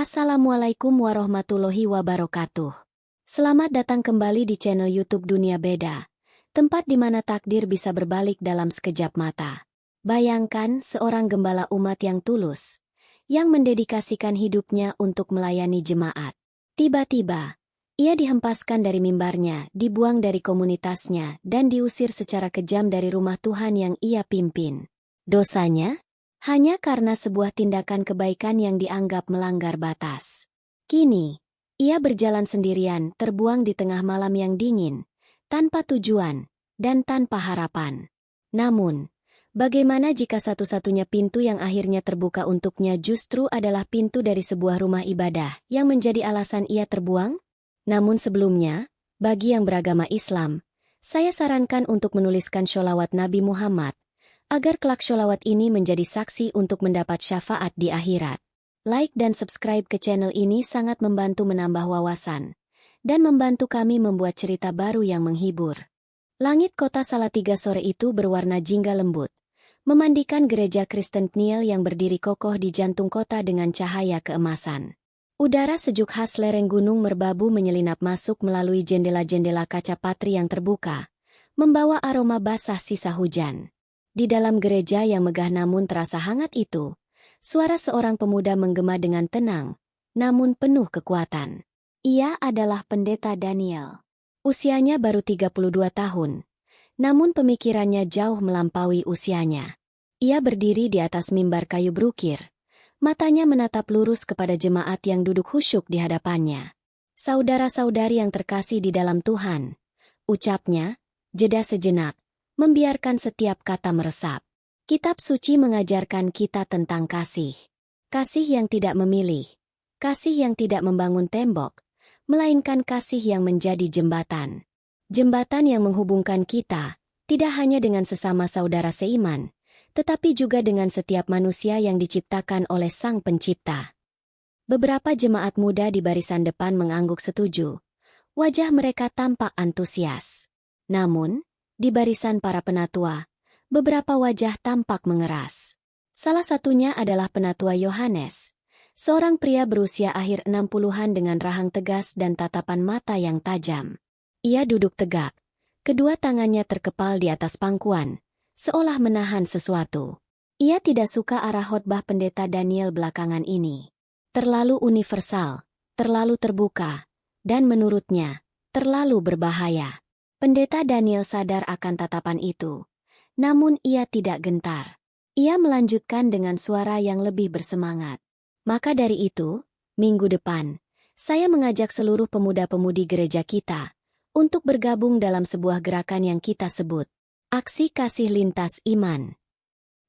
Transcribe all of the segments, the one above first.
Assalamualaikum warahmatullahi wabarakatuh. Selamat datang kembali di channel YouTube Dunia Beda, tempat di mana takdir bisa berbalik dalam sekejap mata. Bayangkan seorang gembala umat yang tulus, yang mendedikasikan hidupnya untuk melayani jemaat. Tiba-tiba, ia dihempaskan dari mimbarnya, dibuang dari komunitasnya, dan diusir secara kejam dari rumah Tuhan yang ia pimpin. Dosanya? Hanya karena sebuah tindakan kebaikan yang dianggap melanggar batas. Kini, ia berjalan sendirian, terbuang di tengah malam yang dingin, tanpa tujuan, dan tanpa harapan. Namun, bagaimana jika satu-satunya pintu yang akhirnya terbuka untuknya justru adalah pintu dari sebuah rumah ibadah yang menjadi alasan ia terbuang? Namun sebelumnya, bagi yang beragama Islam, saya sarankan untuk menuliskan sholawat Nabi Muhammad, agar kelak sholawat ini menjadi saksi untuk mendapat syafaat di akhirat. Like dan subscribe ke channel ini sangat membantu menambah wawasan, dan membantu kami membuat cerita baru yang menghibur. Langit kota Salatiga sore itu berwarna jingga lembut, memandikan gereja Kristen Kniel yang berdiri kokoh di jantung kota dengan cahaya keemasan. Udara sejuk khas lereng gunung Merbabu menyelinap masuk melalui jendela-jendela kaca patri yang terbuka, membawa aroma basah sisa hujan. Di dalam gereja yang megah namun terasa hangat itu, suara seorang pemuda menggema dengan tenang, namun penuh kekuatan. Ia adalah Pendeta Daniel. Usianya baru 32 tahun, namun pemikirannya jauh melampaui usianya. Ia berdiri di atas mimbar kayu berukir, matanya menatap lurus kepada jemaat yang duduk khusyuk di hadapannya. Saudara-saudari yang terkasih di dalam Tuhan, ucapnya, jeda sejenak, membiarkan setiap kata meresap. Kitab suci mengajarkan kita tentang kasih. Kasih yang tidak memilih. Kasih yang tidak membangun tembok, melainkan kasih yang menjadi jembatan. Jembatan yang menghubungkan kita, tidak hanya dengan sesama saudara seiman, tetapi juga dengan setiap manusia yang diciptakan oleh Sang Pencipta. Beberapa jemaat muda di barisan depan mengangguk setuju. Wajah mereka tampak antusias. Namun, di barisan para penatua, beberapa wajah tampak mengeras. Salah satunya adalah penatua Yohanes, seorang pria berusia akhir 60-an dengan rahang tegas dan tatapan mata yang tajam. Ia duduk tegak, kedua tangannya terkepal di atas pangkuan, seolah menahan sesuatu. Ia tidak suka arah khotbah Pendeta Daniel belakangan ini. Terlalu universal, terlalu terbuka, dan menurutnya, terlalu berbahaya. Pendeta Daniel sadar akan tatapan itu, namun ia tidak gentar. Ia melanjutkan dengan suara yang lebih bersemangat. Maka dari itu, minggu depan, saya mengajak seluruh pemuda-pemudi gereja kita untuk bergabung dalam sebuah gerakan yang kita sebut Aksi Kasih Lintas Iman.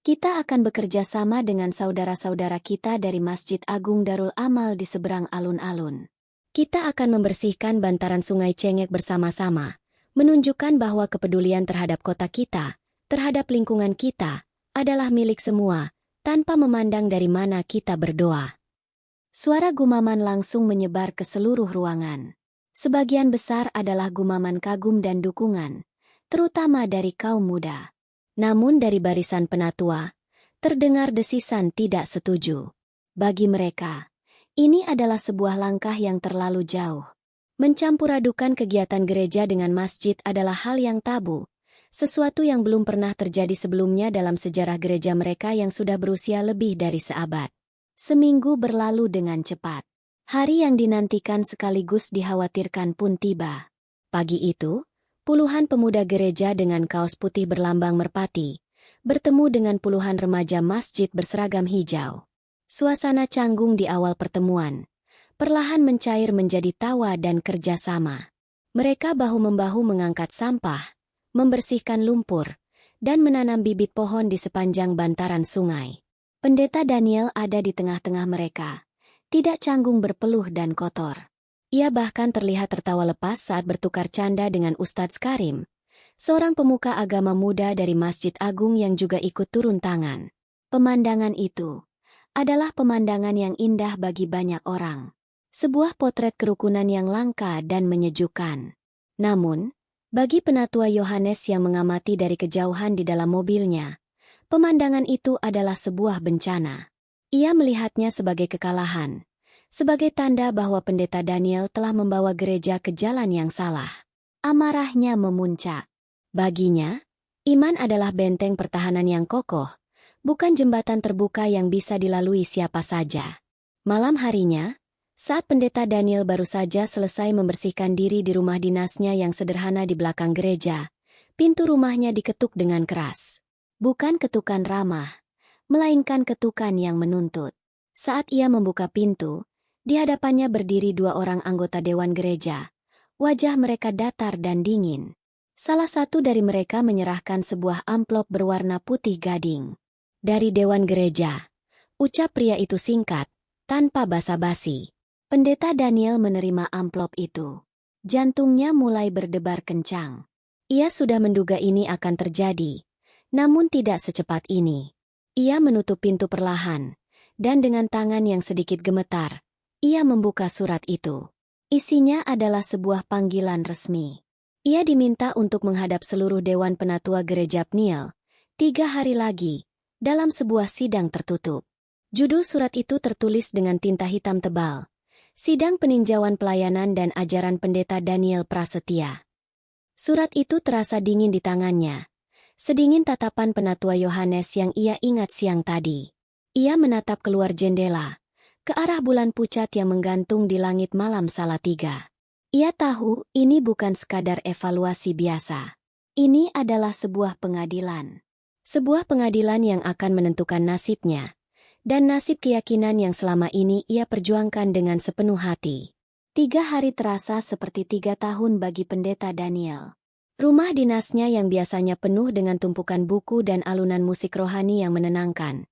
Kita akan bekerja sama dengan saudara-saudara kita dari Masjid Agung Darul Amal di seberang alun-alun. Kita akan membersihkan bantaran Sungai Cengek bersama-sama, menunjukkan bahwa kepedulian terhadap kota kita, terhadap lingkungan kita, adalah milik semua, tanpa memandang dari mana kita berdoa. Suara gumaman langsung menyebar ke seluruh ruangan. Sebagian besar adalah gumaman kagum dan dukungan, terutama dari kaum muda. Namun dari barisan penatua, terdengar desisan tidak setuju. Bagi mereka, ini adalah sebuah langkah yang terlalu jauh. Mencampuradukan kegiatan gereja dengan masjid adalah hal yang tabu, sesuatu yang belum pernah terjadi sebelumnya dalam sejarah gereja mereka yang sudah berusia lebih dari seabad. Seminggu berlalu dengan cepat. Hari yang dinantikan sekaligus dikhawatirkan pun tiba. Pagi itu, puluhan pemuda gereja dengan kaos putih berlambang merpati bertemu dengan puluhan remaja masjid berseragam hijau. Suasana canggung di awal pertemuan perlahan mencair menjadi tawa dan kerjasama. Mereka bahu-membahu mengangkat sampah, membersihkan lumpur, dan menanam bibit pohon di sepanjang bantaran sungai. Pendeta Daniel ada di tengah-tengah mereka, tidak canggung berpeluh dan kotor. Ia bahkan terlihat tertawa lepas saat bertukar canda dengan Ustadz Karim, seorang pemuka agama muda dari Masjid Agung yang juga ikut turun tangan. Pemandangan itu adalah pemandangan yang indah bagi banyak orang. Sebuah potret kerukunan yang langka dan menyejukkan. Namun, bagi penatua Yohanes yang mengamati dari kejauhan di dalam mobilnya, pemandangan itu adalah sebuah bencana. Ia melihatnya sebagai kekalahan, sebagai tanda bahwa Pendeta Daniel telah membawa gereja ke jalan yang salah. Amarahnya memuncak. Baginya, iman adalah benteng pertahanan yang kokoh, bukan jembatan terbuka yang bisa dilalui siapa saja. Malam harinya, saat Pendeta Daniel baru saja selesai membersihkan diri di rumah dinasnya yang sederhana di belakang gereja, pintu rumahnya diketuk dengan keras. Bukan ketukan ramah, melainkan ketukan yang menuntut. Saat ia membuka pintu, di hadapannya berdiri dua orang anggota Dewan Gereja. Wajah mereka datar dan dingin. Salah satu dari mereka menyerahkan sebuah amplop berwarna putih gading. Dari Dewan Gereja, ucap pria itu singkat, tanpa basa-basi. Pendeta Daniel menerima amplop itu. Jantungnya mulai berdebar kencang. Ia sudah menduga ini akan terjadi, namun tidak secepat ini. Ia menutup pintu perlahan, dan dengan tangan yang sedikit gemetar, ia membuka surat itu. Isinya adalah sebuah panggilan resmi. Ia diminta untuk menghadap seluruh Dewan Penatua Gereja Pniel, 3 hari lagi, dalam sebuah sidang tertutup. Judul surat itu tertulis dengan tinta hitam tebal, Sidang Peninjauan Pelayanan dan Ajaran Pendeta Daniel Prasetya. Surat itu terasa dingin di tangannya, sedingin tatapan Penatua Yohanes yang ia ingat siang tadi. Ia menatap keluar jendela, ke arah bulan pucat yang menggantung di langit malam Salatiga. Ia tahu ini bukan sekadar evaluasi biasa. Ini adalah sebuah pengadilan. Sebuah pengadilan yang akan menentukan nasibnya, dan nasib keyakinan yang selama ini ia perjuangkan dengan sepenuh hati. 3 hari terasa seperti 3 tahun bagi Pendeta Daniel. Rumah dinasnya yang biasanya penuh dengan tumpukan buku dan alunan musik rohani yang menenangkan,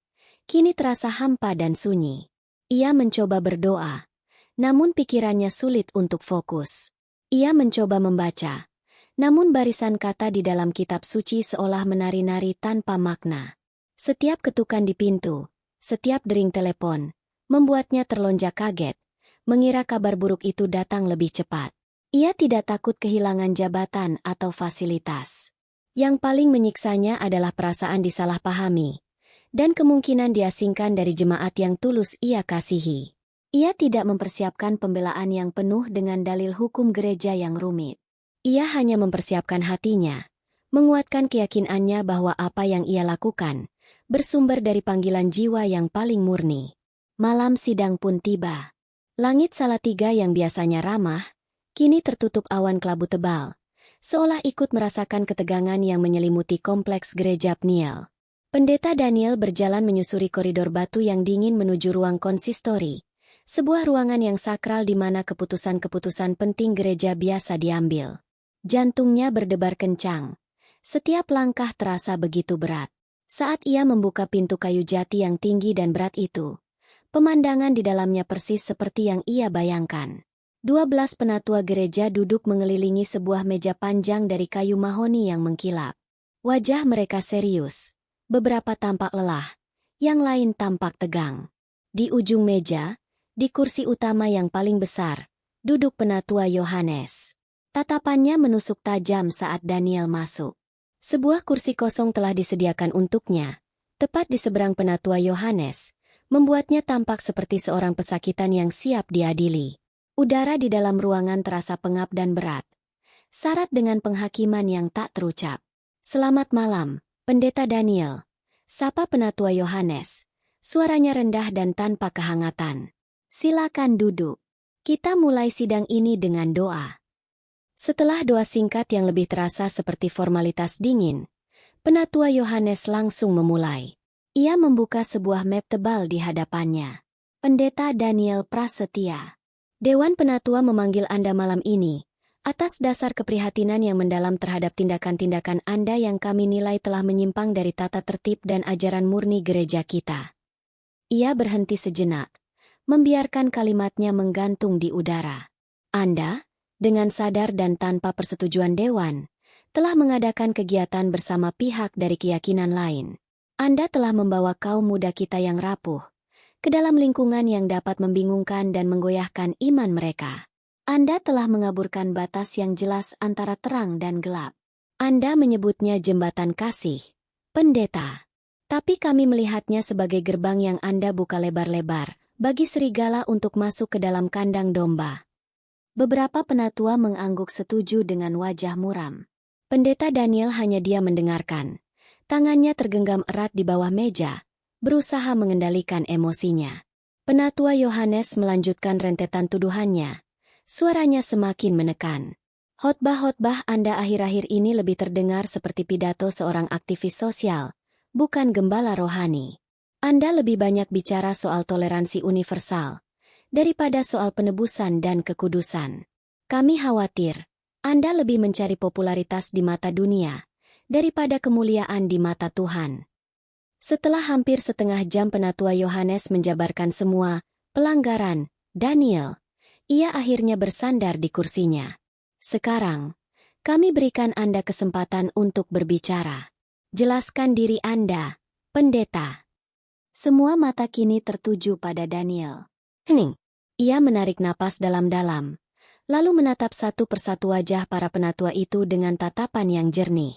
kini terasa hampa dan sunyi. Ia mencoba berdoa, namun pikirannya sulit untuk fokus. Ia mencoba membaca, namun barisan kata di dalam kitab suci seolah menari-nari tanpa makna. Setiap ketukan di pintu, setiap dering telepon, membuatnya terlonjak kaget, mengira kabar buruk itu datang lebih cepat. Ia tidak takut kehilangan jabatan atau fasilitas. Yang paling menyiksanya adalah perasaan disalahpahami, dan kemungkinan diasingkan dari jemaat yang tulus ia kasihi. Ia tidak mempersiapkan pembelaan yang penuh dengan dalil hukum gereja yang rumit. Ia hanya mempersiapkan hatinya, menguatkan keyakinannya bahwa apa yang ia lakukan bersumber dari panggilan jiwa yang paling murni. Malam sidang pun tiba. Langit Salatiga yang biasanya ramah, kini tertutup awan kelabu tebal, seolah ikut merasakan ketegangan yang menyelimuti kompleks gereja Pniel. Pendeta Daniel berjalan menyusuri koridor batu yang dingin menuju ruang konsistori, sebuah ruangan yang sakral di mana keputusan-keputusan penting gereja biasa diambil. Jantungnya berdebar kencang. Setiap langkah terasa begitu berat. Saat ia membuka pintu kayu jati yang tinggi dan berat itu, pemandangan di dalamnya persis seperti yang ia bayangkan. 12 penatua gereja duduk mengelilingi sebuah meja panjang dari kayu mahoni yang mengkilap. Wajah mereka serius. Beberapa tampak lelah, yang lain tampak tegang. Di ujung meja, di kursi utama yang paling besar, duduk Penatua Yohanes. Tatapannya menusuk tajam saat Daniel masuk. Sebuah kursi kosong telah disediakan untuknya, tepat di seberang Penatua Yohanes, membuatnya tampak seperti seorang pesakitan yang siap diadili. Udara di dalam ruangan terasa pengap dan berat, syarat dengan penghakiman yang tak terucap. Selamat malam, Pendeta Daniel, sapa Penatua Yohanes, suaranya rendah dan tanpa kehangatan. Silakan duduk. Kita mulai sidang ini dengan doa. Setelah doa singkat yang lebih terasa seperti formalitas dingin, Penatua Yohanes langsung memulai. Ia membuka sebuah map tebal di hadapannya. Pendeta Daniel Prasetya. Dewan Penatua memanggil Anda malam ini, atas dasar keprihatinan yang mendalam terhadap tindakan-tindakan Anda yang kami nilai telah menyimpang dari tata tertib dan ajaran murni gereja kita. Ia berhenti sejenak, membiarkan kalimatnya menggantung di udara. Anda, dengan sadar dan tanpa persetujuan Dewan, telah mengadakan kegiatan bersama pihak dari keyakinan lain. Anda telah membawa kaum muda kita yang rapuh ke dalam lingkungan yang dapat membingungkan dan menggoyahkan iman mereka. Anda telah mengaburkan batas yang jelas antara terang dan gelap. Anda menyebutnya jembatan kasih, pendeta. Tapi kami melihatnya sebagai gerbang yang Anda buka lebar-lebar, bagi serigala untuk masuk ke dalam kandang domba. Beberapa penatua mengangguk setuju dengan wajah muram. Pendeta Daniel hanya diam mendengarkan. Tangannya tergenggam erat di bawah meja, berusaha mengendalikan emosinya. Penatua Yohanes melanjutkan rentetan tuduhannya. Suaranya semakin menekan. Khotbah-khotbah Anda akhir-akhir ini lebih terdengar seperti pidato seorang aktivis sosial, bukan gembala rohani. Anda lebih banyak bicara soal toleransi universal daripada soal penebusan dan kekudusan. Kami khawatir Anda lebih mencari popularitas di mata dunia daripada kemuliaan di mata Tuhan. Setelah hampir setengah jam penatua Yohanes menjabarkan semua pelanggaran Daniel, ia akhirnya bersandar di kursinya. Sekarang, kami berikan Anda kesempatan untuk berbicara. Jelaskan diri Anda, pendeta. Semua mata kini tertuju pada Daniel. Hening. Ia menarik napas dalam-dalam, lalu menatap satu persatu wajah para penatua itu dengan tatapan yang jernih.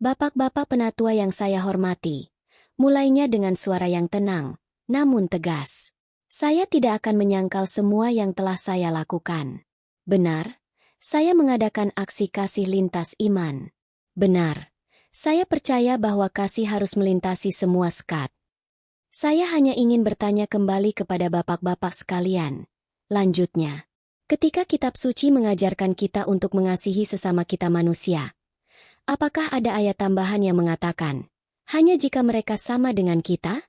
Bapak-bapak penatua yang saya hormati, mulainya dengan suara yang tenang, namun tegas. Saya tidak akan menyangkal semua yang telah saya lakukan. Benar, saya mengadakan aksi kasih lintas iman. Benar, saya percaya bahwa kasih harus melintasi semua sekat. Saya hanya ingin bertanya kembali kepada bapak-bapak sekalian. Lanjutnya, ketika kitab suci mengajarkan kita untuk mengasihi sesama kita manusia, apakah ada ayat tambahan yang mengatakan, hanya jika mereka sama dengan kita?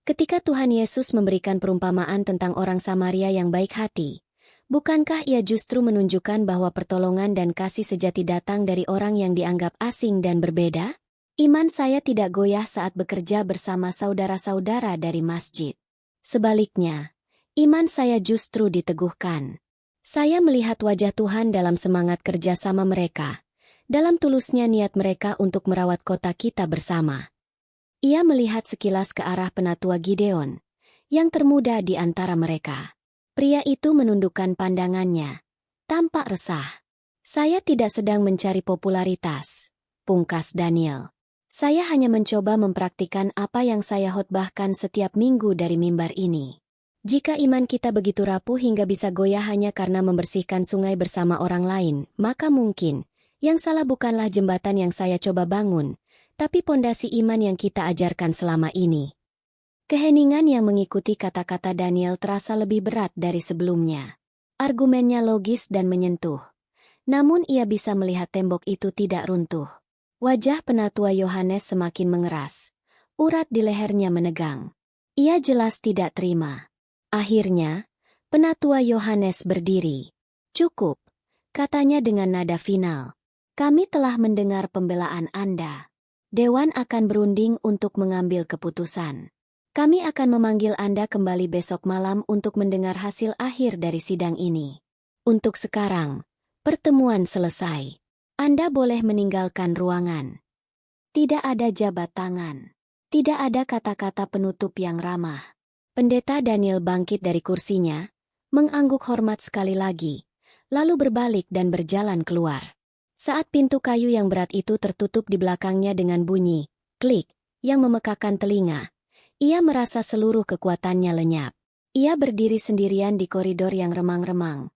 Ketika Tuhan Yesus memberikan perumpamaan tentang orang Samaria yang baik hati, bukankah ia justru menunjukkan bahwa pertolongan dan kasih sejati datang dari orang yang dianggap asing dan berbeda? Iman saya tidak goyah saat bekerja bersama saudara-saudara dari masjid. Sebaliknya, iman saya justru diteguhkan. Saya melihat wajah Tuhan dalam semangat kerjasama mereka, dalam tulusnya niat mereka untuk merawat kota kita bersama. Ia melihat sekilas ke arah penatua Gideon, yang termuda di antara mereka. Pria itu menundukkan pandangannya, tampak resah. Saya tidak sedang mencari popularitas, pungkas Daniel. Saya hanya mencoba mempraktikkan apa yang saya khotbahkan setiap minggu dari mimbar ini. Jika iman kita begitu rapuh hingga bisa goyah hanya karena membersihkan sungai bersama orang lain, maka mungkin yang salah bukanlah jembatan yang saya coba bangun, tapi pondasi iman yang kita ajarkan selama ini. Keheningan yang mengikuti kata-kata Daniel terasa lebih berat dari sebelumnya. Argumennya logis dan menyentuh. Namun ia bisa melihat tembok itu tidak runtuh. Wajah penatua Yohanes semakin mengeras. Urat di lehernya menegang. Ia jelas tidak terima. Akhirnya, penatua Yohanes berdiri. Cukup, katanya dengan nada final. Kami telah mendengar pembelaan Anda. Dewan akan berunding untuk mengambil keputusan. Kami akan memanggil Anda kembali besok malam untuk mendengar hasil akhir dari sidang ini. Untuk sekarang, pertemuan selesai. Anda boleh meninggalkan ruangan. Tidak ada jabat tangan. Tidak ada kata-kata penutup yang ramah. Pendeta Daniel bangkit dari kursinya, mengangguk hormat sekali lagi, lalu berbalik dan berjalan keluar. Saat pintu kayu yang berat itu tertutup di belakangnya dengan bunyi, klik, yang memekakan telinga, ia merasa seluruh kekuatannya lenyap. Ia berdiri sendirian di koridor yang remang-remang,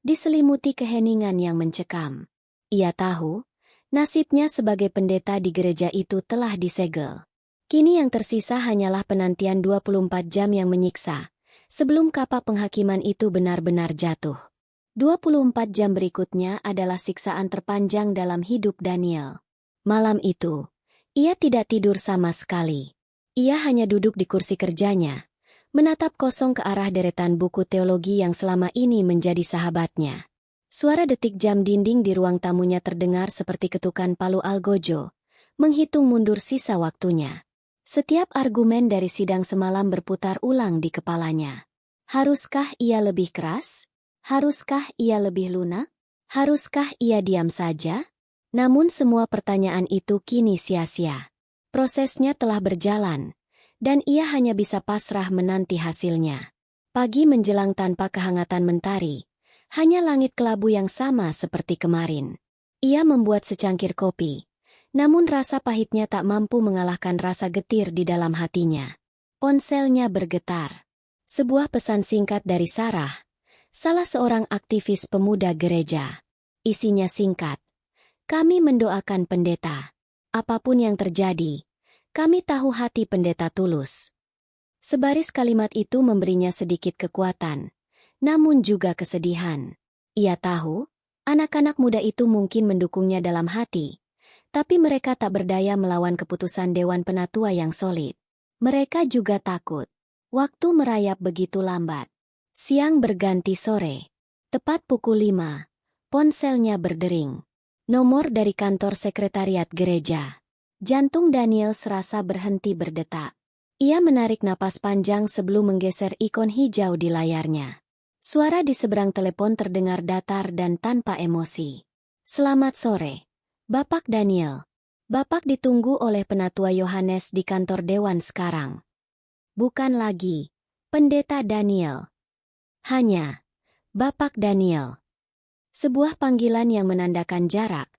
diselimuti keheningan yang mencekam. Ia tahu, nasibnya sebagai pendeta di gereja itu telah disegel. Kini yang tersisa hanyalah penantian 24 jam yang menyiksa, sebelum kapak penghakiman itu benar-benar jatuh. 24 jam berikutnya adalah siksaan terpanjang dalam hidup Daniel. Malam itu, ia tidak tidur sama sekali. Ia hanya duduk di kursi kerjanya, menatap kosong ke arah deretan buku teologi yang selama ini menjadi sahabatnya. Suara detik jam dinding di ruang tamunya terdengar seperti ketukan palu algojo, menghitung mundur sisa waktunya. Setiap argumen dari sidang semalam berputar ulang di kepalanya. Haruskah ia lebih keras? Haruskah ia lebih lunak? Haruskah ia diam saja? Namun semua pertanyaan itu kini sia-sia. Prosesnya telah berjalan, dan ia hanya bisa pasrah menanti hasilnya. Pagi menjelang tanpa kehangatan mentari, hanya langit kelabu yang sama seperti kemarin. Ia membuat secangkir kopi, namun rasa pahitnya tak mampu mengalahkan rasa getir di dalam hatinya. Ponselnya bergetar. Sebuah pesan singkat dari Sarah, salah seorang aktivis pemuda gereja. Isinya singkat. Kami mendoakan pendeta. Apapun yang terjadi, kami tahu hati pendeta tulus. Sebaris kalimat itu memberinya sedikit kekuatan, namun juga kesedihan. Ia tahu, anak-anak muda itu mungkin mendukungnya dalam hati, tapi mereka tak berdaya melawan keputusan Dewan Penatua yang solid. Mereka juga takut. Waktu merayap begitu lambat. Siang berganti sore. Tepat pukul 5, ponselnya berdering. Nomor dari kantor sekretariat gereja. Jantung Daniel serasa berhenti berdetak. Ia menarik napas panjang sebelum menggeser ikon hijau di layarnya. Suara di seberang telepon terdengar datar dan tanpa emosi. Selamat sore, Bapak Daniel. Bapak ditunggu oleh Penatua Yohanes di kantor dewan sekarang. Bukan lagi, Pendeta Daniel. Hanya, Bapak Daniel. Sebuah panggilan yang menandakan jarak.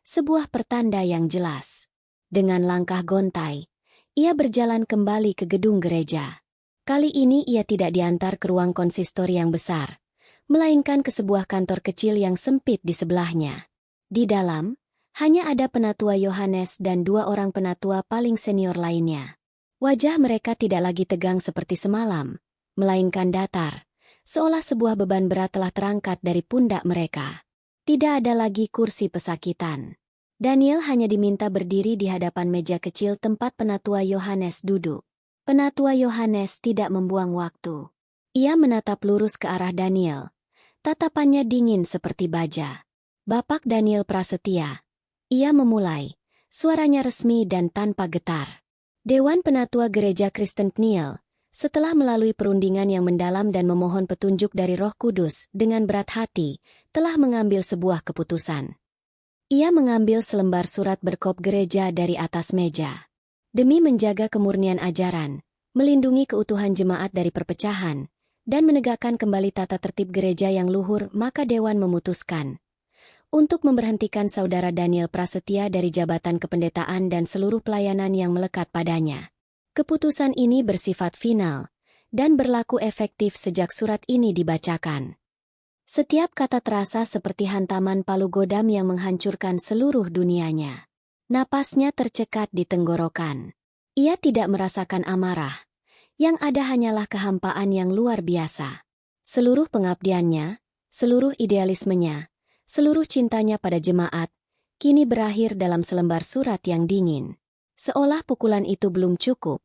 Sebuah pertanda yang jelas. Dengan langkah gontai, ia berjalan kembali ke gedung gereja. Kali ini ia tidak diantar ke ruang konsistori yang besar, melainkan ke sebuah kantor kecil yang sempit di sebelahnya. Di dalam, hanya ada Penatua Yohanes dan 2 orang penatua paling senior lainnya. Wajah mereka tidak lagi tegang seperti semalam, melainkan datar, seolah sebuah beban berat telah terangkat dari pundak mereka. Tidak ada lagi kursi pesakitan. Daniel hanya diminta berdiri di hadapan meja kecil tempat Penatua Yohanes duduk. Penatua Yohanes tidak membuang waktu. Ia menatap lurus ke arah Daniel. Tatapannya dingin seperti baja. Bapak Daniel Prasetya. Ia memulai, suaranya resmi dan tanpa getar. Dewan Penatua Gereja Kristen Pniel, setelah melalui perundingan yang mendalam dan memohon petunjuk dari Roh Kudus dengan berat hati, telah mengambil sebuah keputusan. Ia mengambil selembar surat berkop gereja dari atas meja. Demi menjaga kemurnian ajaran, melindungi keutuhan jemaat dari perpecahan, dan menegakkan kembali tata tertib gereja yang luhur, maka Dewan memutuskan untuk memberhentikan Saudara Daniel Prasetya dari jabatan kependetaan dan seluruh pelayanan yang melekat padanya. Keputusan ini bersifat final, dan berlaku efektif sejak surat ini dibacakan. Setiap kata terasa seperti hantaman palu godam yang menghancurkan seluruh dunianya. Napasnya tercekat di tenggorokan. Ia tidak merasakan amarah. Yang ada hanyalah kehampaan yang luar biasa. Seluruh pengabdiannya, seluruh idealismenya, seluruh cintanya pada jemaat, kini berakhir dalam selembar surat yang dingin. Seolah pukulan itu belum cukup,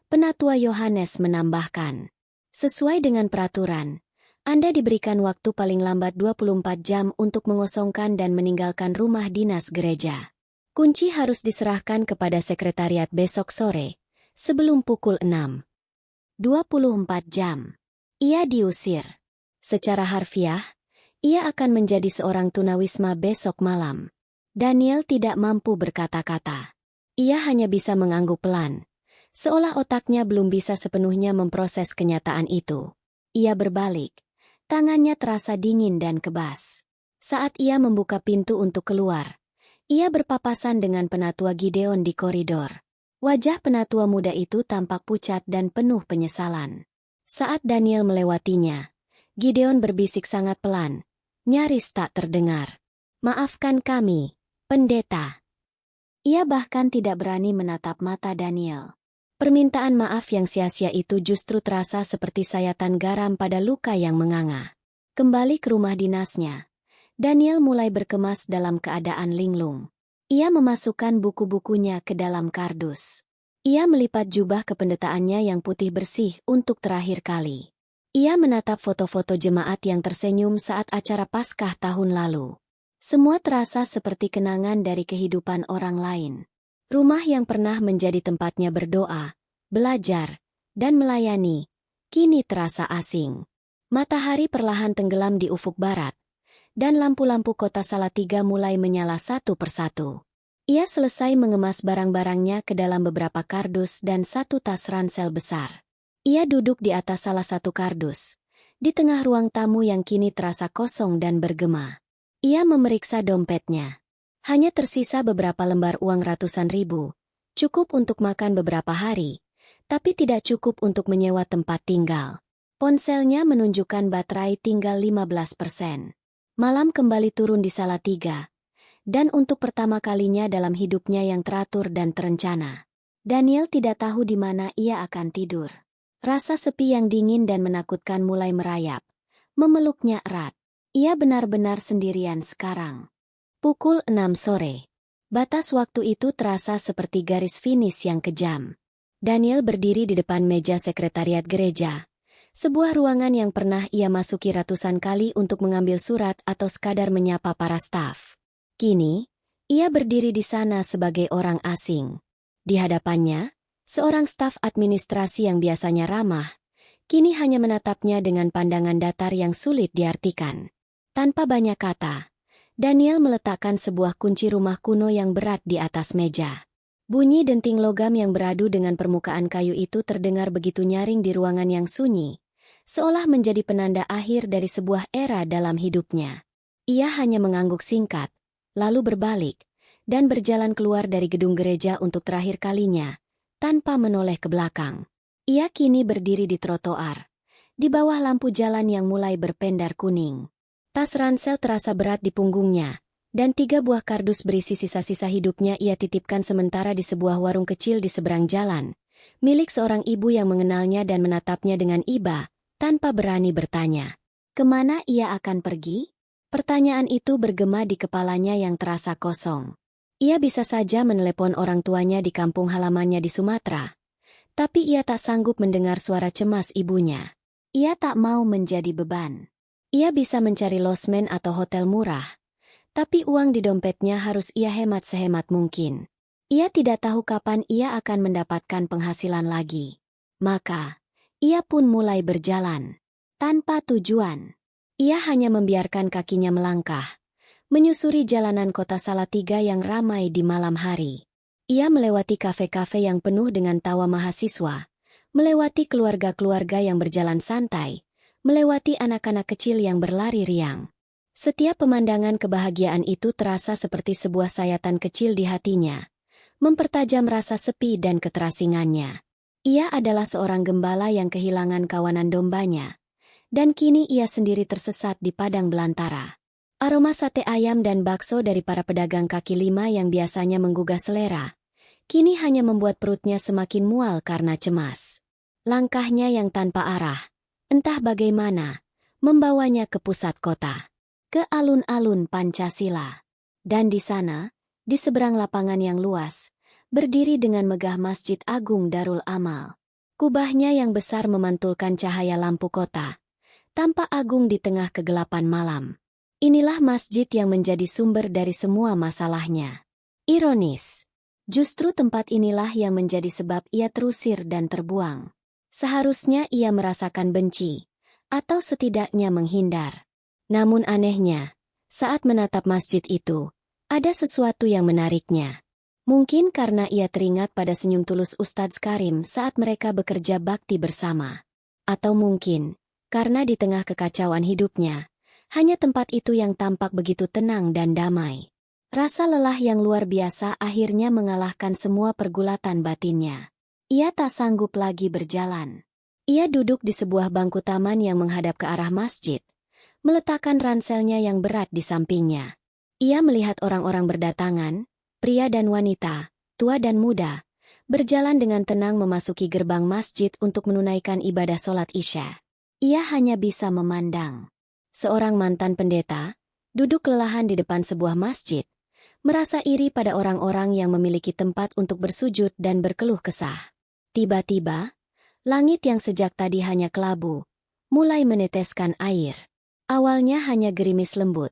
Penatua Yohanes menambahkan, sesuai dengan peraturan, Anda diberikan waktu paling lambat 24 jam untuk mengosongkan dan meninggalkan rumah dinas gereja. Kunci harus diserahkan kepada sekretariat besok sore, sebelum pukul 6. 24 jam. Ia diusir. Secara harfiah, ia akan menjadi seorang tunawisma besok malam. Daniel tidak mampu berkata-kata. Ia hanya bisa mengangguk pelan, seolah otaknya belum bisa sepenuhnya memproses kenyataan itu. Ia berbalik. Tangannya terasa dingin dan kebas. Saat ia membuka pintu untuk keluar, ia berpapasan dengan Penatua Gideon di koridor. Wajah penatua muda itu tampak pucat dan penuh penyesalan. Saat Daniel melewatinya, Gideon berbisik sangat pelan, nyaris tak terdengar. Maafkan kami, pendeta. Ia bahkan tidak berani menatap mata Daniel. Permintaan maaf yang sia-sia itu justru terasa seperti sayatan garam pada luka yang menganga. Kembali ke rumah dinasnya, Daniel mulai berkemas dalam keadaan linglung. Ia memasukkan buku-bukunya ke dalam kardus. Ia melipat jubah kependetaannya yang putih bersih untuk terakhir kali. Ia menatap foto-foto jemaat yang tersenyum saat acara Paskah tahun lalu. Semua terasa seperti kenangan dari kehidupan orang lain. Rumah yang pernah menjadi tempatnya berdoa, belajar, dan melayani, kini terasa asing. Matahari perlahan tenggelam di ufuk barat, dan lampu-lampu kota Salatiga mulai menyala satu persatu. Ia selesai mengemas barang-barangnya ke dalam beberapa kardus dan satu tas ransel besar. Ia duduk di atas salah satu kardus, di tengah ruang tamu yang kini terasa kosong dan bergema. Ia memeriksa dompetnya. Hanya tersisa beberapa lembar uang ratusan ribu, cukup untuk makan beberapa hari, tapi tidak cukup untuk menyewa tempat tinggal. Ponselnya menunjukkan baterai tinggal 15%. Malam kembali turun di Salatiga. Dan untuk pertama kalinya dalam hidupnya yang teratur dan terencana, Daniel tidak tahu di mana ia akan tidur. Rasa sepi yang dingin dan menakutkan mulai merayap, memeluknya erat. Ia benar-benar sendirian sekarang. Pukul 6 sore. Batas waktu itu terasa seperti garis finish yang kejam. Daniel berdiri di depan meja sekretariat gereja. Sebuah ruangan yang pernah ia masuki ratusan kali untuk mengambil surat atau sekadar menyapa para staf. Kini, ia berdiri di sana sebagai orang asing. Di hadapannya, seorang staf administrasi yang biasanya ramah, kini hanya menatapnya dengan pandangan datar yang sulit diartikan. Tanpa banyak kata, Daniel meletakkan sebuah kunci rumah kuno yang berat di atas meja. Bunyi denting logam yang beradu dengan permukaan kayu itu terdengar begitu nyaring di ruangan yang sunyi, seolah menjadi penanda akhir dari sebuah era dalam hidupnya. Ia hanya mengangguk singkat, lalu berbalik, dan berjalan keluar dari gedung gereja untuk terakhir kalinya, tanpa menoleh ke belakang. Ia kini berdiri di trotoar, di bawah lampu jalan yang mulai berpendar kuning. Tas ransel terasa berat di punggungnya, dan 3 buah kardus berisi sisa-sisa hidupnya ia titipkan sementara di sebuah warung kecil di seberang jalan, milik seorang ibu yang mengenalnya dan menatapnya dengan iba, tanpa berani bertanya. Kemana ia akan pergi? Pertanyaan itu bergema di kepalanya yang terasa kosong. Ia bisa saja menelepon orang tuanya di kampung halamannya di Sumatera. Tapi ia tak sanggup mendengar suara cemas ibunya. Ia tak mau menjadi beban. Ia bisa mencari losmen atau hotel murah. Tapi uang di dompetnya harus ia hemat sehemat mungkin. Ia tidak tahu kapan ia akan mendapatkan penghasilan lagi. Maka, ia pun mulai berjalan. Tanpa tujuan. Ia hanya membiarkan kakinya melangkah, menyusuri jalanan kota Salatiga yang ramai di malam hari. Ia melewati kafe-kafe yang penuh dengan tawa mahasiswa, melewati keluarga-keluarga yang berjalan santai, melewati anak-anak kecil yang berlari riang. Setiap pemandangan kebahagiaan itu terasa seperti sebuah sayatan kecil di hatinya, mempertajam rasa sepi dan keterasingannya. Ia adalah seorang gembala yang kehilangan kawanan dombanya, dan kini ia sendiri tersesat di padang belantara. Aroma sate ayam dan bakso dari para pedagang kaki lima yang biasanya menggugah selera, kini hanya membuat perutnya semakin mual karena cemas. Langkahnya yang tanpa arah, entah bagaimana, membawanya ke pusat kota, ke alun-alun Pancasila. Dan di sana, di seberang lapangan yang luas, berdiri dengan megah Masjid Agung Darul Amal. Kubahnya yang besar memantulkan cahaya lampu kota, tampak agung di tengah kegelapan malam. Inilah masjid yang menjadi sumber dari semua masalahnya. Ironis, justru tempat inilah yang menjadi sebab ia terusir dan terbuang. Seharusnya ia merasakan benci, atau setidaknya menghindar. Namun anehnya, saat menatap masjid itu, ada sesuatu yang menariknya. Mungkin karena ia teringat pada senyum tulus Ustadz Karim saat mereka bekerja bakti bersama. Atau mungkin, karena di tengah kekacauan hidupnya, hanya tempat itu yang tampak begitu tenang dan damai. Rasa lelah yang luar biasa akhirnya mengalahkan semua pergulatan batinnya. Ia tak sanggup lagi berjalan. Ia duduk di sebuah bangku taman yang menghadap ke arah masjid, meletakkan ranselnya yang berat di sampingnya. Ia melihat orang-orang berdatangan, pria dan wanita, tua dan muda, berjalan dengan tenang memasuki gerbang masjid untuk menunaikan ibadah sholat Isya. Ia hanya bisa memandang. Seorang mantan pendeta, duduk kelelahan di depan sebuah masjid, merasa iri pada orang-orang yang memiliki tempat untuk bersujud dan berkeluh kesah. Tiba-tiba, langit yang sejak tadi hanya kelabu, mulai meneteskan air. Awalnya hanya gerimis lembut,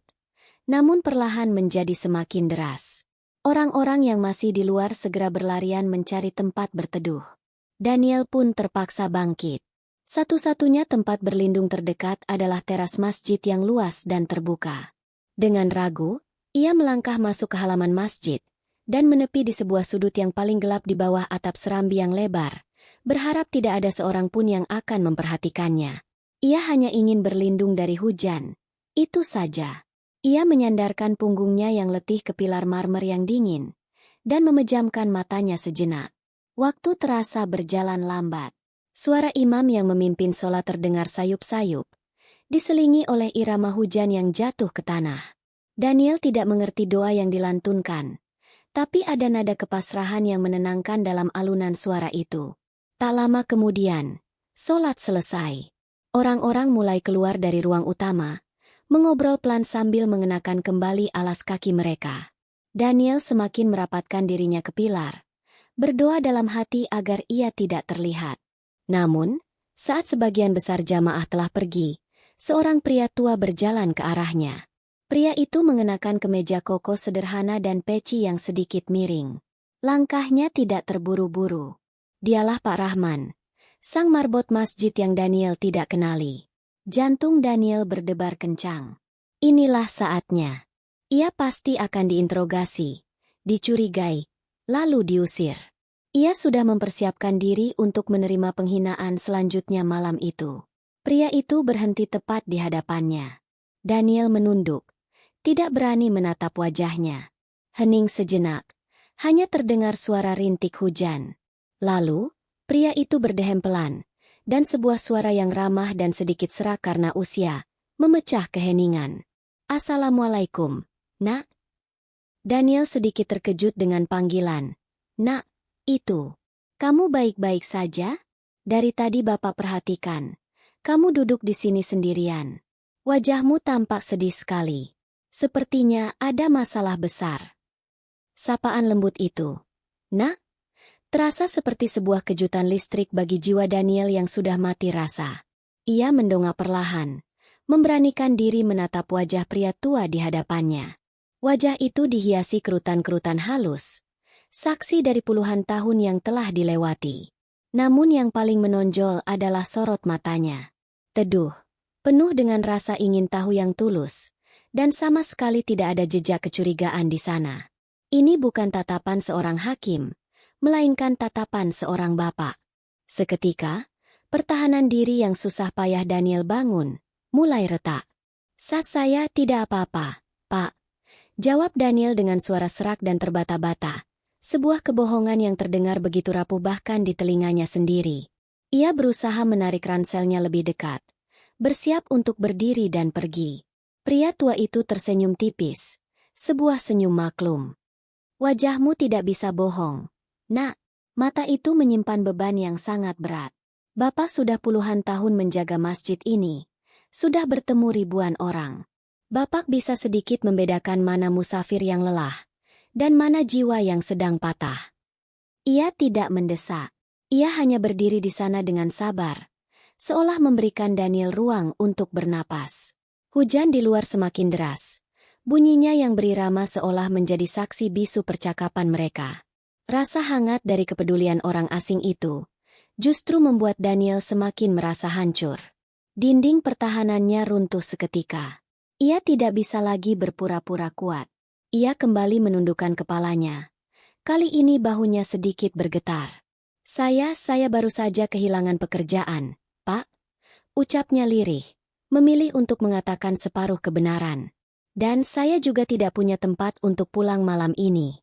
namun perlahan menjadi semakin deras. Orang-orang yang masih di luar segera berlarian mencari tempat berteduh. Daniel pun terpaksa bangkit. Satu-satunya tempat berlindung terdekat adalah teras masjid yang luas dan terbuka. Dengan ragu, ia melangkah masuk ke halaman masjid, dan menepi di sebuah sudut yang paling gelap di bawah atap serambi yang lebar, berharap tidak ada seorang pun yang akan memperhatikannya. Ia hanya ingin berlindung dari hujan. Itu saja. Ia menyandarkan punggungnya yang letih ke pilar marmer yang dingin, dan memejamkan matanya sejenak. Waktu terasa berjalan lambat. Suara imam yang memimpin sholat terdengar sayup-sayup, diselingi oleh irama hujan yang jatuh ke tanah. Daniel tidak mengerti doa yang dilantunkan, tapi ada nada kepasrahan yang menenangkan dalam alunan suara itu. Tak lama kemudian, sholat selesai. Orang-orang mulai keluar dari ruang utama, mengobrol pelan sambil mengenakan kembali alas kaki mereka. Daniel semakin merapatkan dirinya ke pilar, berdoa dalam hati agar ia tidak terlihat. Namun, saat sebagian besar jamaah telah pergi, seorang pria tua berjalan ke arahnya. Pria itu mengenakan kemeja koko sederhana dan peci yang sedikit miring. Langkahnya tidak terburu-buru. Dialah Pak Rahman, sang marbot masjid yang Daniel tidak kenali. Jantung Daniel berdebar kencang. Inilah saatnya. Ia pasti akan diinterogasi, dicurigai, lalu diusir. Ia sudah mempersiapkan diri untuk menerima penghinaan selanjutnya malam itu. Pria itu berhenti tepat di hadapannya. Daniel menunduk, tidak berani menatap wajahnya. Hening sejenak, hanya terdengar suara rintik hujan. Lalu, pria itu berdehem pelan, dan sebuah suara yang ramah dan sedikit serak karena usia, memecah keheningan. "Assalamualaikum, Nak." Daniel sedikit terkejut dengan panggilan. "Nak, itu. Kamu baik-baik saja? Dari tadi Bapak perhatikan. Kamu duduk di sini sendirian. Wajahmu tampak sedih sekali. Sepertinya ada masalah besar." Sapaan lembut itu. "Nak?" Terasa seperti sebuah kejutan listrik bagi jiwa Daniel yang sudah mati rasa. Ia mendongak perlahan, memberanikan diri menatap wajah pria tua di hadapannya. Wajah itu dihiasi kerutan-kerutan halus, saksi dari puluhan tahun yang telah dilewati. Namun yang paling menonjol adalah sorot matanya. Teduh, penuh dengan rasa ingin tahu yang tulus, dan sama sekali tidak ada jejak kecurigaan di sana. Ini bukan tatapan seorang hakim, melainkan tatapan seorang bapak. Seketika, pertahanan diri yang susah payah Daniel bangun, mulai retak. Saya tidak apa-apa, Pak," jawab Daniel dengan suara serak dan terbata-bata. Sebuah kebohongan yang terdengar begitu rapuh bahkan di telinganya sendiri. Ia berusaha menarik ranselnya lebih dekat, bersiap untuk berdiri dan pergi. Pria tua itu tersenyum tipis, sebuah senyum maklum. "Wajahmu tidak bisa bohong, Nak." Mata itu menyimpan beban yang sangat berat. Bapak sudah puluhan tahun menjaga masjid ini, sudah bertemu ribuan orang. Bapak bisa sedikit membedakan mana musafir yang lelah, dan mana jiwa yang sedang patah. Ia tidak mendesak. Ia hanya berdiri di sana dengan sabar, seolah memberikan Daniel ruang untuk bernapas. Hujan di luar semakin deras. Bunyinya yang berirama seolah menjadi saksi bisu percakapan mereka. Rasa hangat dari kepedulian orang asing itu justru membuat Daniel semakin merasa hancur. Dinding pertahanannya runtuh seketika. Ia tidak bisa lagi berpura-pura kuat. Ia kembali menundukkan kepalanya. Kali ini bahunya sedikit bergetar. Saya baru saja kehilangan pekerjaan, Pak," ucapnya lirih, memilih untuk mengatakan separuh kebenaran. "Dan saya juga tidak punya tempat untuk pulang malam ini."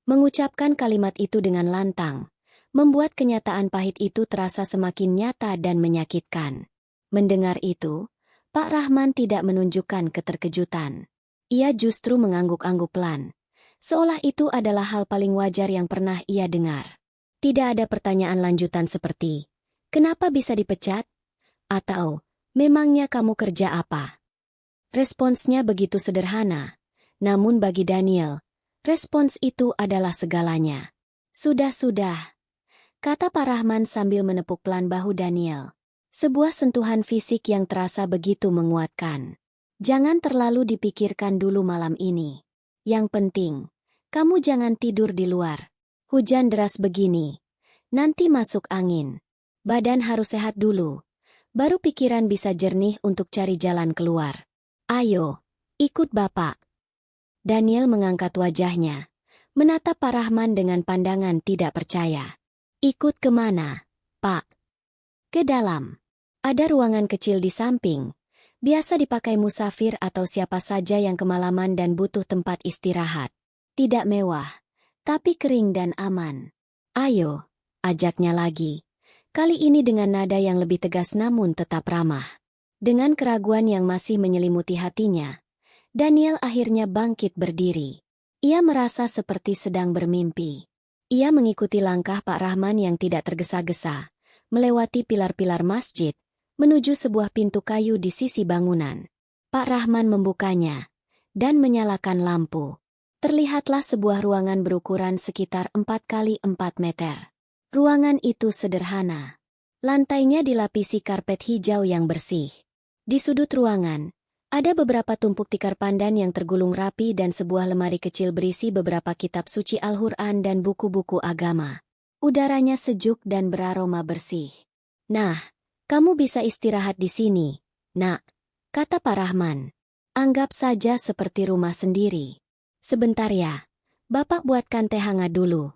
Mengucapkan kalimat itu dengan lantang, membuat kenyataan pahit itu terasa semakin nyata dan menyakitkan. Mendengar itu, Pak Rahman tidak menunjukkan keterkejutan. Ia justru mengangguk-angguk pelan, seolah itu adalah hal paling wajar yang pernah ia dengar. Tidak ada pertanyaan lanjutan seperti, "Kenapa bisa dipecat?" Atau, "Memangnya kamu kerja apa?" Responsnya begitu sederhana, namun bagi Daniel, respons itu adalah segalanya. "Sudah," kata Pak Rahman sambil menepuk pelan bahu Daniel. Sebuah sentuhan fisik yang terasa begitu menguatkan. "Jangan terlalu dipikirkan dulu malam ini. Yang penting, kamu jangan tidur di luar. Hujan deras begini. Nanti masuk angin. Badan harus sehat dulu. Baru pikiran bisa jernih untuk cari jalan keluar. Ayo, ikut Bapak." Daniel mengangkat wajahnya, menatap Pak Rahman dengan pandangan tidak percaya. "Ikut kemana, Pak?" "Ke dalam. Ada ruangan kecil di samping, biasa dipakai musafir atau siapa saja yang kemalaman dan butuh tempat istirahat. Tidak mewah, tapi kering dan aman. Ayo," ajaknya lagi. Kali ini dengan nada yang lebih tegas namun tetap ramah. Dengan keraguan yang masih menyelimuti hatinya, Daniel akhirnya bangkit berdiri. Ia merasa seperti sedang bermimpi. Ia mengikuti langkah Pak Rahman yang tidak tergesa-gesa, melewati pilar-pilar masjid, menuju sebuah pintu kayu di sisi bangunan. Pak Rahman membukanya dan menyalakan lampu. Terlihatlah sebuah ruangan berukuran sekitar 4 kali 4 meter. Ruangan itu sederhana. Lantainya dilapisi karpet hijau yang bersih. Di sudut ruangan, ada beberapa tumpuk tikar pandan yang tergulung rapi dan sebuah lemari kecil berisi beberapa kitab suci Al-Quran dan buku-buku agama. Udaranya sejuk dan beraroma bersih. "Nah, kamu bisa istirahat di sini, Nak," kata Pak Rahman. "Anggap saja seperti rumah sendiri. Sebentar ya, Bapak buatkan teh hangat dulu."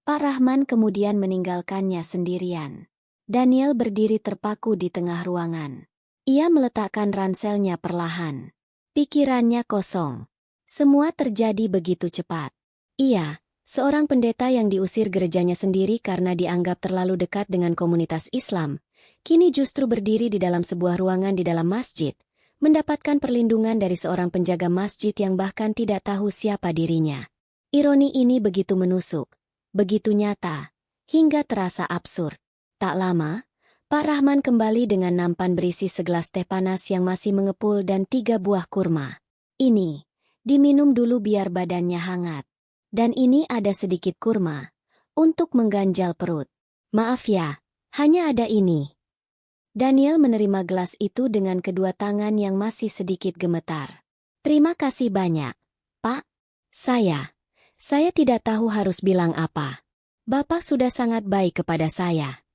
Pak Rahman kemudian meninggalkannya sendirian. Daniel berdiri terpaku di tengah ruangan. Ia meletakkan ranselnya perlahan. Pikirannya kosong. Semua terjadi begitu cepat. Ia, seorang pendeta yang diusir gerejanya sendiri karena dianggap terlalu dekat dengan komunitas Islam, kini justru berdiri di dalam sebuah ruangan di dalam masjid, mendapatkan perlindungan dari seorang penjaga masjid yang bahkan tidak tahu siapa dirinya. Ironi ini begitu menusuk, begitu nyata, hingga terasa absurd. Tak lama, Pak Rahman kembali dengan nampan berisi segelas teh panas yang masih mengepul dan 3 buah kurma. "Ini, diminum dulu biar badannya hangat. Dan ini ada sedikit kurma, untuk mengganjal perut. Maaf ya, hanya ada ini." Daniel menerima gelas itu dengan kedua tangan yang masih sedikit gemetar. "Terima kasih banyak, Pak. Saya tidak tahu harus bilang apa. Bapak sudah sangat baik kepada saya."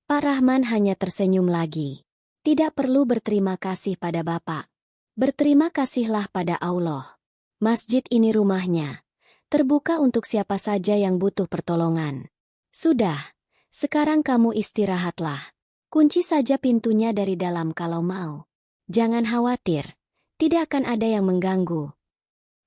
Pak Rahman hanya tersenyum lagi. "Tidak perlu berterima kasih pada Bapak. Berterima kasihlah pada Allah. Masjid ini rumahnya, terbuka untuk siapa saja yang butuh pertolongan. Sudah, sekarang kamu istirahatlah. Kunci saja pintunya dari dalam kalau mau. Jangan khawatir, tidak akan ada yang mengganggu."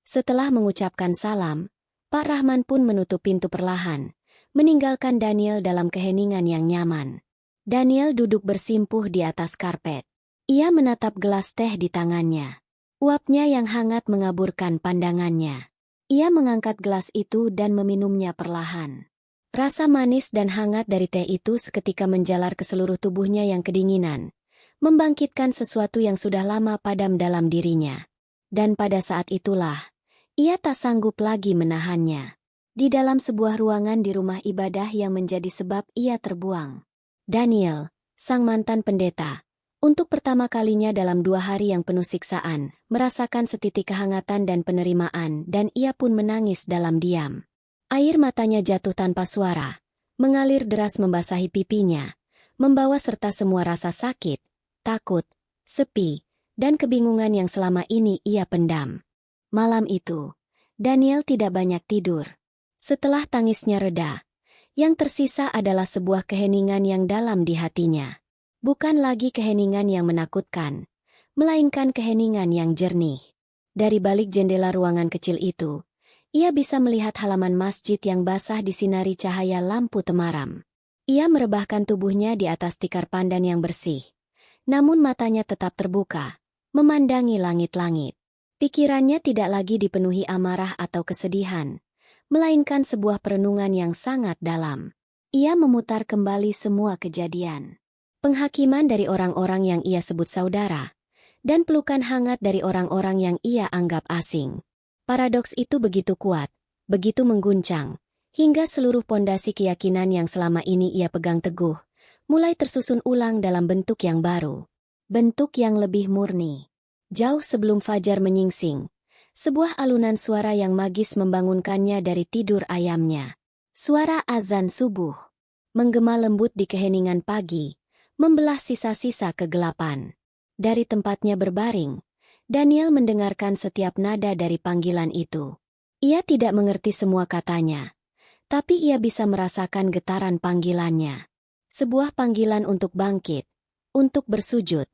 Setelah mengucapkan salam, Pak Rahman pun menutup pintu perlahan, meninggalkan Daniel dalam keheningan yang nyaman. Daniel duduk bersimpuh di atas karpet. Ia menatap gelas teh di tangannya. Uapnya yang hangat mengaburkan pandangannya. Ia mengangkat gelas itu dan meminumnya perlahan. Rasa manis dan hangat dari teh itu seketika menjalar ke seluruh tubuhnya yang kedinginan, membangkitkan sesuatu yang sudah lama padam dalam dirinya. Dan pada saat itulah, ia tak sanggup lagi menahannya. Di dalam sebuah ruangan di rumah ibadah yang menjadi sebab ia terbuang, Daniel, sang mantan pendeta, untuk pertama kalinya dalam 2 hari yang penuh siksaan, merasakan setitik kehangatan dan penerimaan dan ia pun menangis dalam diam. Air matanya jatuh tanpa suara, mengalir deras membasahi pipinya, membawa serta semua rasa sakit, takut, sepi, dan kebingungan yang selama ini ia pendam. Malam itu, Daniel tidak banyak tidur. Setelah tangisnya reda, yang tersisa adalah sebuah keheningan yang dalam di hatinya. Bukan lagi keheningan yang menakutkan, melainkan keheningan yang jernih. Dari balik jendela ruangan kecil itu, ia bisa melihat halaman masjid yang basah disinari cahaya lampu temaram. Ia merebahkan tubuhnya di atas tikar pandan yang bersih, namun matanya tetap terbuka, memandangi langit-langit. Pikirannya tidak lagi dipenuhi amarah atau kesedihan, melainkan sebuah perenungan yang sangat dalam. Ia memutar kembali semua kejadian. Penghakiman dari orang-orang yang ia sebut saudara, dan pelukan hangat dari orang-orang yang ia anggap asing. Paradoks itu begitu kuat, begitu mengguncang, hingga seluruh pondasi keyakinan yang selama ini ia pegang teguh, mulai tersusun ulang dalam bentuk yang baru. Bentuk yang lebih murni. Jauh sebelum fajar menyingsing, sebuah alunan suara yang magis membangunkannya dari tidur ayamnya. Suara azan subuh, menggema lembut di keheningan pagi, membelah sisa-sisa kegelapan. Dari tempatnya berbaring, Daniel mendengarkan setiap nada dari panggilan itu. Ia tidak mengerti semua katanya, tapi ia bisa merasakan getaran panggilannya. Sebuah panggilan untuk bangkit, untuk bersujud,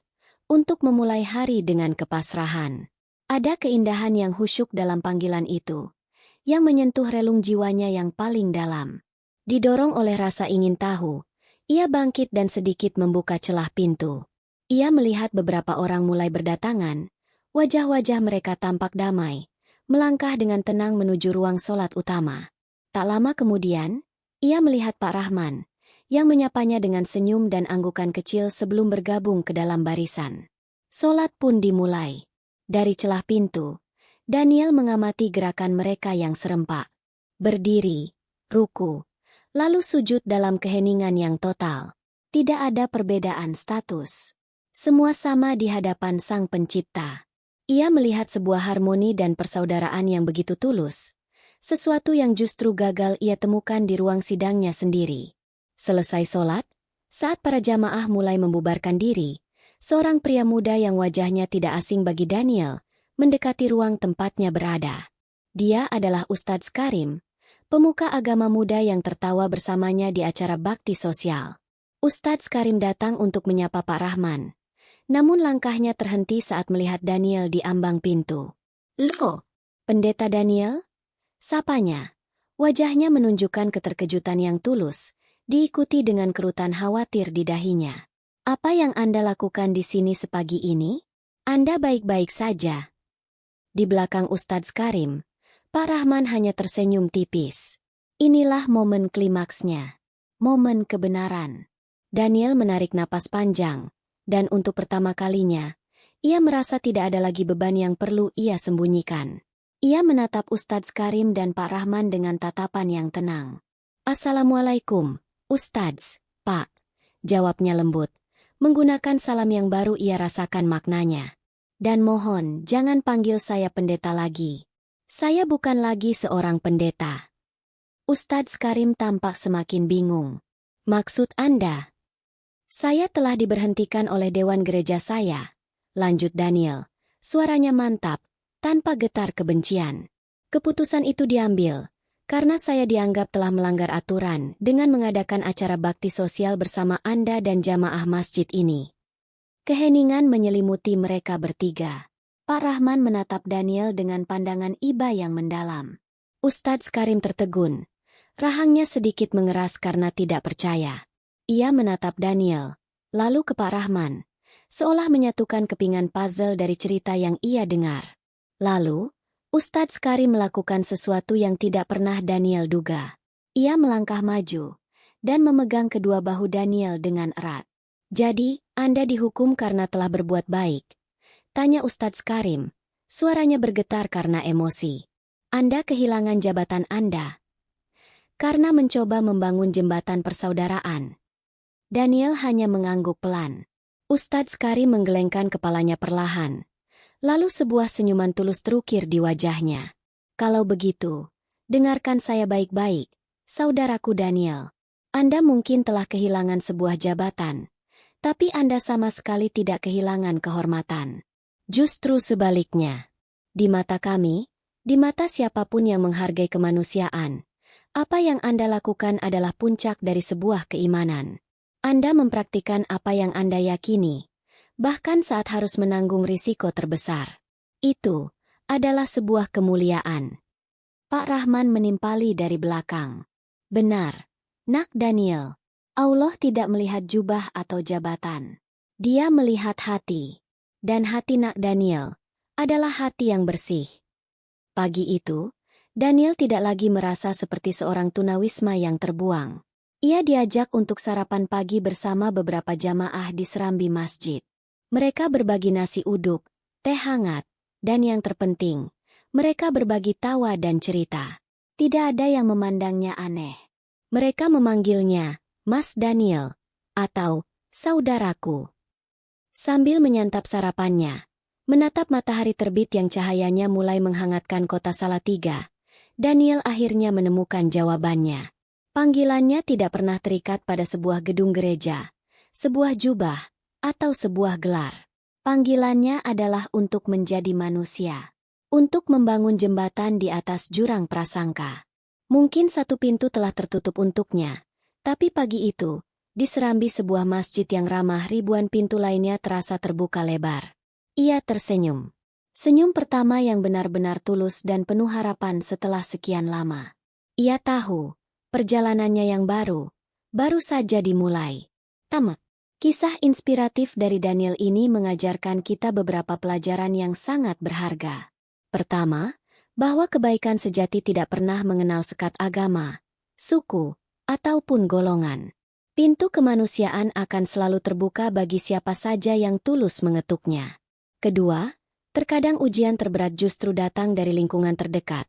untuk memulai hari dengan kepasrahan. Ada keindahan yang khusyuk dalam panggilan itu, yang menyentuh relung jiwanya yang paling dalam. Didorong oleh rasa ingin tahu, Ia bangkit dan sedikit membuka celah pintu. Ia melihat beberapa orang mulai berdatangan. Wajah-wajah mereka tampak damai, melangkah dengan tenang menuju ruang sholat utama. Tak lama kemudian, ia melihat Pak Rahman, yang menyapanya dengan senyum dan anggukan kecil sebelum bergabung ke dalam barisan. Sholat pun dimulai. Dari celah pintu, Daniel mengamati gerakan mereka yang serempak. Berdiri, ruku, lalu sujud dalam keheningan yang total. Tidak ada perbedaan status. Semua sama di hadapan Sang Pencipta. Ia melihat sebuah harmoni dan persaudaraan yang begitu tulus, sesuatu yang justru gagal ia temukan di ruang sidangnya sendiri. Selesai sholat, saat para jamaah mulai membubarkan diri, seorang pria muda yang wajahnya tidak asing bagi Daniel, mendekati ruang tempatnya berada. Dia adalah Ustadz Karim, pemuka agama muda yang tertawa bersamanya di acara bakti sosial. Ustadz Karim datang untuk menyapa Pak Rahman. Namun langkahnya terhenti saat melihat Daniel di ambang pintu. "Loh, Pendeta Daniel?" Sapanya. Wajahnya menunjukkan keterkejutan yang tulus, diikuti dengan kerutan khawatir di dahinya. "Apa yang Anda lakukan di sini sepagi ini? Anda baik-baik saja?" Di belakang Ustadz Karim, Pak Rahman hanya tersenyum tipis. Inilah momen klimaksnya. Momen kebenaran. Daniel menarik napas panjang. Dan untuk pertama kalinya, ia merasa tidak ada lagi beban yang perlu ia sembunyikan. Ia menatap Ustadz Karim dan Pak Rahman dengan tatapan yang tenang. "Assalamualaikum, Ustadz, Pak," jawabnya lembut, menggunakan salam yang baru ia rasakan maknanya. "Dan mohon jangan panggil saya pendeta lagi. Saya bukan lagi seorang pendeta." Ustadz Karim tampak semakin bingung. "Maksud Anda?" "Saya telah diberhentikan oleh Dewan Gereja saya," lanjut Daniel. Suaranya mantap, tanpa getar kebencian. "Keputusan itu diambil karena saya dianggap telah melanggar aturan dengan mengadakan acara bakti sosial bersama Anda dan jamaah masjid ini." Keheningan menyelimuti mereka bertiga. Pak Rahman menatap Daniel dengan pandangan iba yang mendalam. Ustadz Karim tertegun. Rahangnya sedikit mengeras karena tidak percaya. Ia menatap Daniel, lalu ke Pak Rahman, seolah menyatukan kepingan puzzle dari cerita yang ia dengar. Lalu, Ustadz Karim melakukan sesuatu yang tidak pernah Daniel duga. Ia melangkah maju, dan memegang kedua bahu Daniel dengan erat. "Jadi, Anda dihukum karena telah berbuat baik?" tanya Ustadz Karim, suaranya bergetar karena emosi. "Anda kehilangan jabatan Anda karena mencoba membangun jembatan persaudaraan." Daniel hanya mengangguk pelan. Ustadz Karim menggelengkan kepalanya perlahan. Lalu sebuah senyuman tulus terukir di wajahnya. "Kalau begitu, dengarkan saya baik-baik, saudaraku Daniel. Anda mungkin telah kehilangan sebuah jabatan, tapi Anda sama sekali tidak kehilangan kehormatan. Justru sebaliknya. Di mata kami, di mata siapapun yang menghargai kemanusiaan, apa yang Anda lakukan adalah puncak dari sebuah keimanan. Anda mempraktikkan apa yang Anda yakini, bahkan saat harus menanggung risiko terbesar. Itu adalah sebuah kemuliaan." Pak Rahman menimpali dari belakang. "Benar, Nak Daniel. Allah tidak melihat jubah atau jabatan. Dia melihat hati. Dan hati Nak Daniel adalah hati yang bersih." Pagi itu, Daniel tidak lagi merasa seperti seorang tunawisma yang terbuang. Ia diajak untuk sarapan pagi bersama beberapa jamaah di serambi masjid. Mereka berbagi nasi uduk, teh hangat, dan yang terpenting, mereka berbagi tawa dan cerita. Tidak ada yang memandangnya aneh. Mereka memanggilnya Mas Daniel atau saudaraku. Sambil menyantap sarapannya, menatap matahari terbit yang cahayanya mulai menghangatkan kota Salatiga, Daniel akhirnya menemukan jawabannya. Panggilannya tidak pernah terikat pada sebuah gedung gereja, sebuah jubah, atau sebuah gelar. Panggilannya adalah untuk menjadi manusia, untuk membangun jembatan di atas jurang prasangka. Mungkin satu pintu telah tertutup untuknya, tapi pagi itu, di serambi sebuah masjid yang ramah ribuan pintu lainnya terasa terbuka lebar. Ia tersenyum. Senyum pertama yang benar-benar tulus dan penuh harapan setelah sekian lama. Ia tahu, perjalanannya yang baru, baru saja dimulai. Tamat. Kisah inspiratif dari Daniel ini mengajarkan kita beberapa pelajaran yang sangat berharga. Pertama, bahwa kebaikan sejati tidak pernah mengenal sekat agama, suku, ataupun golongan. Pintu kemanusiaan akan selalu terbuka bagi siapa saja yang tulus mengetuknya. Kedua, terkadang ujian terberat justru datang dari lingkungan terdekat,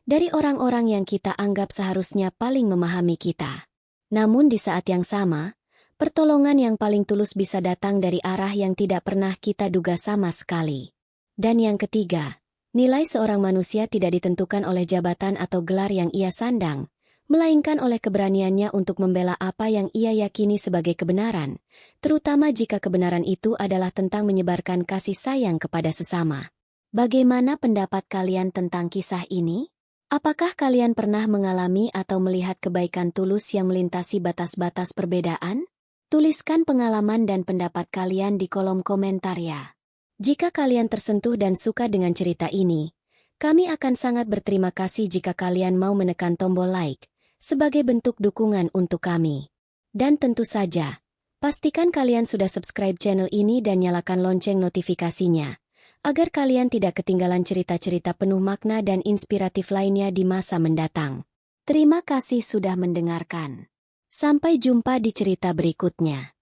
dari orang-orang yang kita anggap seharusnya paling memahami kita. Namun di saat yang sama, pertolongan yang paling tulus bisa datang dari arah yang tidak pernah kita duga sama sekali. Dan yang ketiga, nilai seorang manusia tidak ditentukan oleh jabatan atau gelar yang ia sandang, melainkan oleh keberaniannya untuk membela apa yang ia yakini sebagai kebenaran, terutama jika kebenaran itu adalah tentang menyebarkan kasih sayang kepada sesama. Bagaimana pendapat kalian tentang kisah ini? Apakah kalian pernah mengalami atau melihat kebaikan tulus yang melintasi batas-batas perbedaan? Tuliskan pengalaman dan pendapat kalian di kolom komentar ya. Jika kalian tersentuh dan suka dengan cerita ini, kami akan sangat berterima kasih jika kalian mau menekan tombol like, sebagai bentuk dukungan untuk kami. Dan tentu saja, pastikan kalian sudah subscribe channel ini dan nyalakan lonceng notifikasinya, agar kalian tidak ketinggalan cerita-cerita penuh makna dan inspiratif lainnya di masa mendatang. Terima kasih sudah mendengarkan. Sampai jumpa di cerita berikutnya.